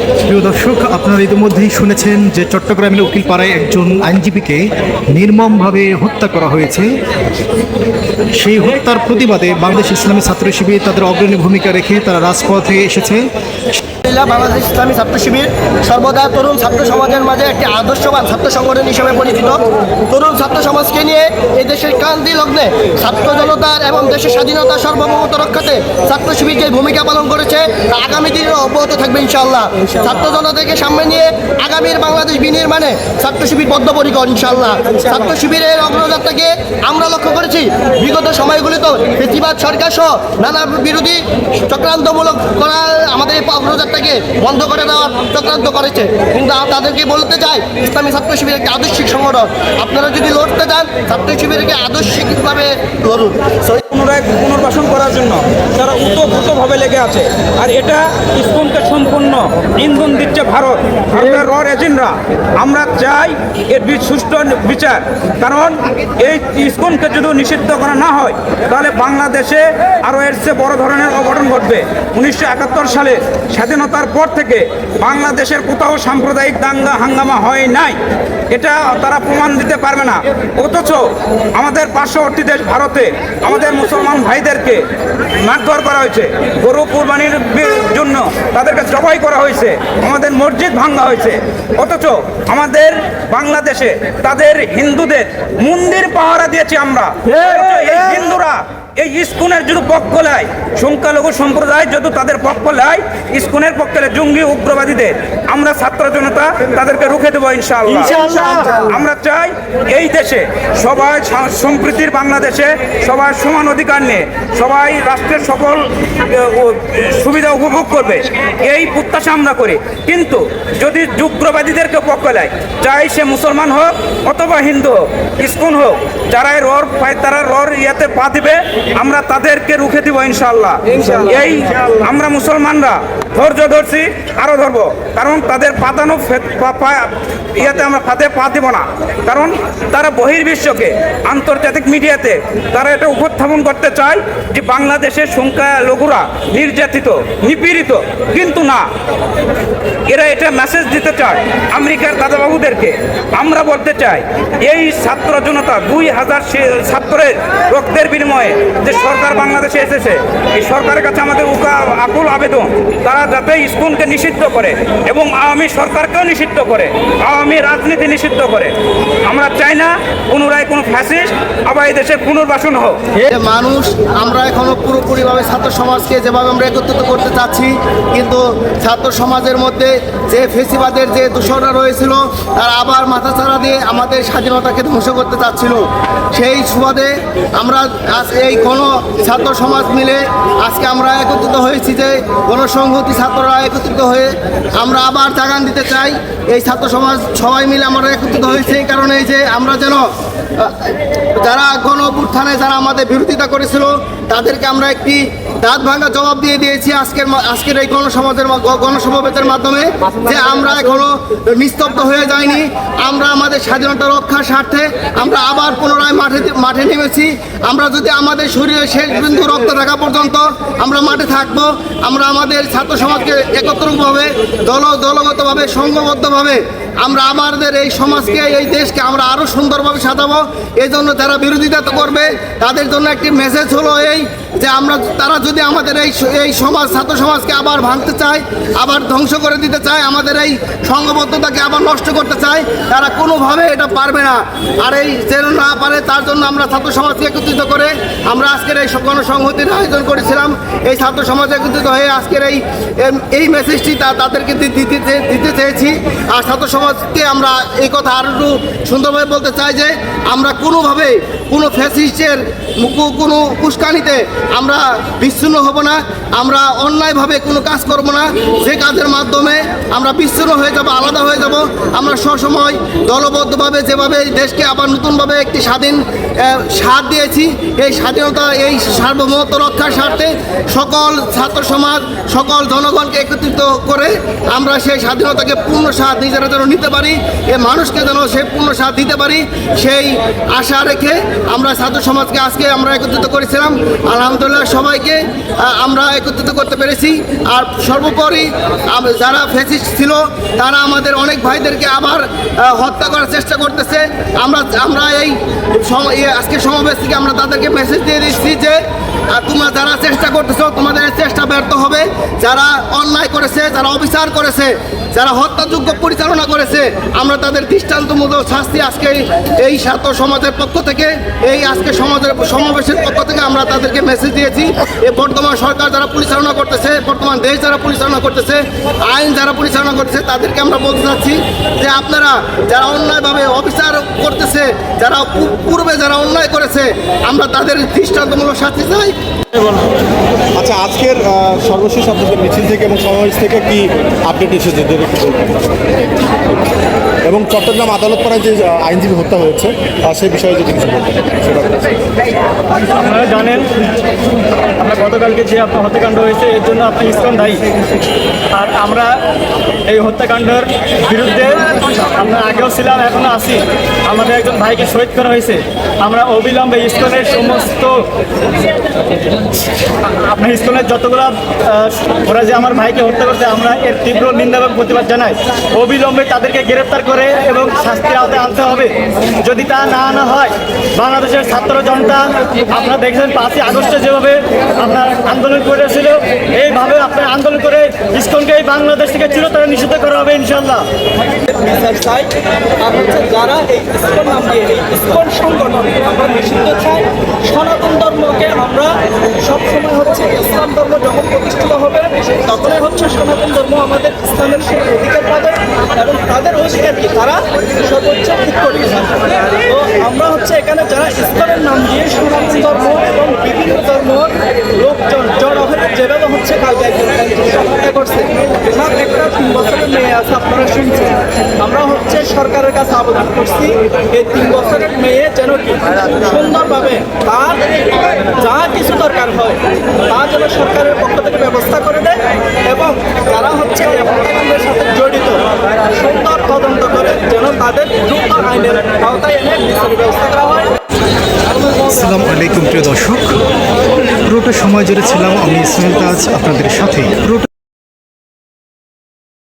প্রিয় দর্শক, আপনারা ইতিমধ্যেই শুনেছেন যে চট্টগ্রামের উকিলপাড়ায় একজন আইনজীবীকে নির্মমভাবে হত্যা করা হয়েছে। সেই হত্যার প্রতিবাদে বাংলাদেশ ইসলামী ছাত্র শিবির তাদের অগ্রণী ভূমিকা রেখে তারা রাজপথে এসেছে। বাংলাদেশ ইসলামী ছাত্র শিবির সর্বদা তরুণ ছাত্র সমাজের মাঝে একটি আদর্শবান ছাত্র সংগঠন হিসেবে পরিচিত। তরুণ ছাত্র সমাজকে নিয়ে এই দেশের ক্রান্তি লগ্নে ছাত্র জনতার এবং দেশের স্বাধীনতা সার্বভৌমত্ব রক্ষাতে ছাত্র শিবির যে ভূমিকা পালন করেছে তা আগামী দিনে অব্যাহত থাকবে ইনশাআল্লাহ। ছাত্র জনতাকে সামনে নিয়ে আগামীর বাংলাদেশ বিনির্মাণে ছাত্র শিবির বদ্ধপরিকর ইনশাআল্লাহ। ছাত্র শিবিরের অগ্রযাত্রাকে আমরা লক্ষ্য করেছি বিগত সময়গুলিতে ফেসিবাদ সরকার সহ নানা বিরোধী চক্রান্তমূলক করা আমাদের অগ্রযাত্রাকে বন্ধ করে দেওয়ার চক্রান্ত করেছে। কিন্তু তাদেরকে বলতে চাই, ইসলামী ছাত্র শিবির একটি আদর্শিক সংগঠন। আপনারা যদি লড়তে চান ছাত্র শিবিরকে আদর্শিকভাবে লড়ুন। পুনরায় পুনর্বাসন করার জন্য তারা উতপ্রোতভাবে লেগে আছে। আর এটা ইসকনকে সম্পূর্ণ ইন্ধন দিচ্ছে ভারতের র এজেন্টরা। আমরা চাই এর সুষ্ঠু বিচার, কারণ এই ইসকনকে যদি নিষিদ্ধ করা না হয় তাহলে বাংলাদেশে আরও এর চেয়ে বড় ধরনের অঘটন ঘটবে। 1971 সালে স্বাধীনতার পর থেকে বাংলাদেশের কোথাও সাম্প্রদায়িক দাঙ্গা হাঙ্গামা হয় নাই, এটা তারা প্রমাণ দিতে পারবে না। অথচ আমাদের পার্শ্ববর্তী দেশ ভারতে আমাদের মুসলমান ভাইদেরকে মারধর করা হয়েছে, গরু কুরবানির জন্য তাদেরকে জবাই করা হয়েছে, আমাদের মসজিদ ভাঙা হয়েছে। অথচ আমাদের বাংলাদেশে তাদের হিন্দুদের মন্দির পাহারা দিয়েছি আমরা। এই হিন্দুরা এই ইসকনের যদি পক্ষ নেয়, সংখ্যালঘু সম্প্রদায় যদি তাদের পক্ষ নেয়, ইসকনের পক্ষে জঙ্গি উগ্রবাদীদের আমরা ছাত্র জনতা তাদেরকে রুখে দেবো ইনশাআল্লাহ। আমরা চাই এই দেশে সবাই সম্প্রীতির বাংলাদেশে সবাই সমান অধিকার নিয়ে সবাই রাষ্ট্রের সকল সুবিধা উপভোগ করবে, এই প্রত্যাশা আমরা করি। কিন্তু যদি উগ্রবাদীদেরকে পক্ষ নেয়, চাই সে মুসলমান হোক অথবা হিন্দু হোক, ইসকন হোক, যারা তারা ইয়াতে পা দিবে আমরা তাদেরকে রুখে দিব ইনশাআল্লাহ। এই আমরা মুসলমানরা ধৈর্য ধরছি, আরো ধরবো, কারণ তাদের পাতানো ইয়াতে আমরা ফাঁদে পা দিব না। কারণ তারা বহির্বিশ্বকে আন্তর্জাতিক মিডিয়াতে তারা এটা উপস্থাপন করতে চায় যে বাংলাদেশের সংখ্যালঘুরা নির্যাতিত নিপীড়িত, কিন্তু না, এরা এটা মেসেজ দিতে চায় আমেরিকার দাদাবাবুদেরকে। আমরা বলতে চাই এই ছাত্র জনতা 2000 ছাত্রের রক্তের বিনিময়ে যে সরকার বাংলাদেশে এসেছে, এই সরকারের কাছে আমাদের আকুল আবেদন তারা যাতে ইসকনকে নিষিদ্ধ করে এবং আওয়ামী সরকারকেও নিষিদ্ধ করে, আওয়ামী রাজনীতি নিষিদ্ধ করে। আমরা চাই না পুনরায় কোনো ফ্যাসিস্ট আবার এই দেশে পুনর্বাসন হোক। মানুষ আমরা এখনো পুরোপুরিভাবে ছাত্র সমাজকে যেভাবে আমরা একত্রিত করতে চাচ্ছি, কিন্তু ছাত্র সমাজের মধ্যে যে ফেসিবাদের যে দূষণরা রয়েছিল তারা আবার মাথাচাড়া দিয়ে আমাদের স্বাধীনতাকে ধ্বংস করতে চাচ্ছিল। সেই সুবাদে আমরা আজ এই ছাত্র সমাজ মিলে আজকে আমরা একত্রিত হয়েছি, যে গণসংহতি ছাত্ররা একত্রিত হয়ে আমরা আবার জাগান দিতে চাই। এই ছাত্র সমাজ সবাই মিলে আমরা একত্রিত হয়েছে এই কারণে যে আমরা যেন যারা গণ-অভ্যুত্থানে যারা আমাদের বিরোধিতা করেছিল তাদেরকে আমরা একটি দাঁত ভাঙা জবাব দিয়ে দিয়েছি আজকের এই গণসমাবেশের মাধ্যমে, যে আমরা এখনো নিস্তব্ধ হয়ে যাইনি। আমরা আমাদের স্বাধীনতা রক্ষার স্বার্থে আমরা আবার পুনরায় মাঠে নেমেছি। আমরা যদি আমাদের শরীরে শেষ বিন্দু রক্ত থাকা পর্যন্ত আমরা মাঠে থাকবো। আমরা আমাদের ছাত্র সমাজকে একত্রিতভাবে দলগতভাবে সংঘবদ্ধভাবে আমরা আমাদের এই সমাজকে এই দেশকে আমরা আরও সুন্দরভাবে সাজাবো। এই জন্য যারা বিরোধিতা করবে তাদের জন্য একটি মেসেজ হলো এই, যে তারা যদি আমাদের এই সমাজ ছাত্র সমাজকে আবার ভাঙতে চায়, আবার ধ্বংস করে দিতে চায়, আমাদের এই সংঘবদ্ধতাকে আবার নষ্ট করতে চায়, তারা কোনোভাবে এটা পারবে না। আর এই যেন না পারে তার জন্য আমরা ছাত্র সমাজকে একত্রিত করে আমরা আজকের এই গণসংহতির আয়োজন করেছিলাম। এই ছাত্র সমাজ একত্রিত হয়ে আজকের এই মেসেজটি তাদেরকে দিতে চেয়েছি। আর ছাত্র সমাজকে আমরা এই কথা আরও একটু সুন্দরভাবে বলতে চাই যে আমরা কোনোভাবে কোনো ফ্যাসিস্টের কোনো উস্কানিতে আমরা বিচ্ছিন্ন হব না। আমরা অন্যায়ভাবে কোনো কাজ করব না, যে কাজের মাধ্যমে আমরা বিচ্ছিন্ন হয়ে যাব, আলাদা হয়ে যাব। আমরা সবসময় দলবদ্ধভাবে যেভাবে দেশকে আবার নতুনভাবে একটি স্বাধীন সাথ দিয়েছি। এই স্বাধীনতা, এই সার্বভৌমত্ব রক্ষার স্বার্থে সকল ছাত্র সমাজ, সকল জনগণকে একত্রিত করে আমরা সেই স্বাধীনতাকে পূর্ণ স্বাদ নিজেরা যেন নিতে পারি, এ মানুষকে যেন সেই পূর্ণ স্বাদ দিতে পারি, সেই আশা রেখে আমরা ছাত্র সমাজকে আজকে আমরা একত্রিত করেছিলাম। আলহামদুলিল্লাহ সবাইকে আমরা একত্রিত করতে পেরেছি। আর সর্বোপরি যারা ফ্যাসিস্ট ছিল তারা আমাদের অনেক ভাইদেরকে আবার হত্যা করার চেষ্টা করতেছে। আমরা এই আজকে সমাবেশ থেকে আমরা তাদেরকে মেসেজ দিয়ে দিচ্ছি যে তোমরা যারা চেষ্টা করতেছো তোমাদের চেষ্টা ব্যর্থ হবে। যারা অন্যায় করেছে, যারা অবিচার করেছে, যারা হত্যাযোগ্য পরিচালনা করেছে, আমরা তাদের দৃষ্টান্তমূলক শাস্তি আজকে এই ছাত্র সমাজের পক্ষ থেকে, এই আজকে সমাবেশের পক্ষ থেকে আমরা তাদেরকে মেসেজ দিয়েছি। এই বর্তমান সরকার যারা পরিচালনা করতেছে, বর্তমান দেশ যারা পরিচালনা করতেছে, আইন যারা পরিচালনা করতেছে, তাদেরকে আমরা বলতে চাচ্ছি যে আপনারা যারা অন্যায়ভাবে অবিচার করতেছে, যারা পূর্বে যারা অন্যায় করেছে, আমরা তাদের দৃষ্টান্তমূলক শাস্তি চাই। আচ্ছা, আজকের সর্বশেষ আপনাদের মিছিল থেকে এবং সমাবেশ থেকে কি আপডেট এসেছে যদি একটু বলবেন? এবং চট্টগ্রাম আদালত পাড়ায় যে আইনজীবী হত্যা হয়েছে সেই বিষয়ে যদি কিছু বলতেন সেটা। আপনারা জানেন আমরা গতকালকে যে আপনার হত্যাকাণ্ড হয়েছে এর জন্য আপনি ইসকন দায়ী। আর আমরা এই হত্যাকাণ্ডের বিরুদ্ধে আমরা আগেও ছিলাম, এখনও আছি। আমাদের একজন ভাইকে শহীদ করা হয়েছে। আমরা অবিলম্বে ইসকনের সমস্ত আপনার ইসকনের যতগুলো ওরা যে আমার ভাইকে হত্যা করছে, আমরা এর তীব্র নিন্দা এবং প্রতিবাদ জানাই। অবিলম্বে তাদেরকে গ্রেপ্তার করে এবং শাস্তির আওতায় আনতে হবে। যদি তা না আনা হয়, বাংলাদেশের ছাত্র জনতা আপনারা দেখছেন 5ই আগস্টে যেভাবে আপনার আন্দোলন করেছিল, এইভাবে আপনার আন্দোলন করে ইসকনকে এই বাংলাদেশ থেকে চিরতরে নিষিদ্ধ করা হবে ইনশাল্লাহ। চাই আর হচ্ছে যারা এই ইসকন নাম দিয়ে এই ইসকন সংগঠন আমরা নিষিদ্ধ চাই। সনাতন ধর্মকে আমরা সবসময় হচ্ছে ইসলাম ধর্ম যখন প্রতিষ্ঠিত হবে তখনই হচ্ছে সনাতন ধর্ম আমাদের ইসলামের সেই অধিকার পাবে এবং তাদের অধিকার কি তারা সর্বোচ্চ উত্তরী। তো আমরা হচ্ছে এখানে যারা ইসলামের নাম দিয়ে সনাতন ধর্ম এবং বিভিন্ন ধর্মের লোকজন জড়ো হয়ে যেভাবে হচ্ছে কালকে একজন হত্যা করছে, ওনার একটা 3 বছরের মেয়ে আছে আপনারা শুনছেন। আমরা হচ্ছে সরকারের কাছে আবেদন করছি এই 3 বছরের মেয়ে যেন কি সুন্দরভাবে তার যা কিছু দরকার হয় তা যেন সরকারের পক্ষ থেকে ব্যবস্থা করে দেয় এবং যারা হচ্ছে এই হত্যাকাণ্ডের সাথে জড়িত সুন্দর তদন্ত করে যেন তাদের দ্রুত আইনের আওতায় এনে বিচারের ব্যবস্থা করা হয়। আসসালামু আলাইকুম প্রিয় দর্শক, পুরোটা সময় জুড়ে ছিলাম আমি ইসমাইল তাজ আপনাদের সাথে। পুরোটা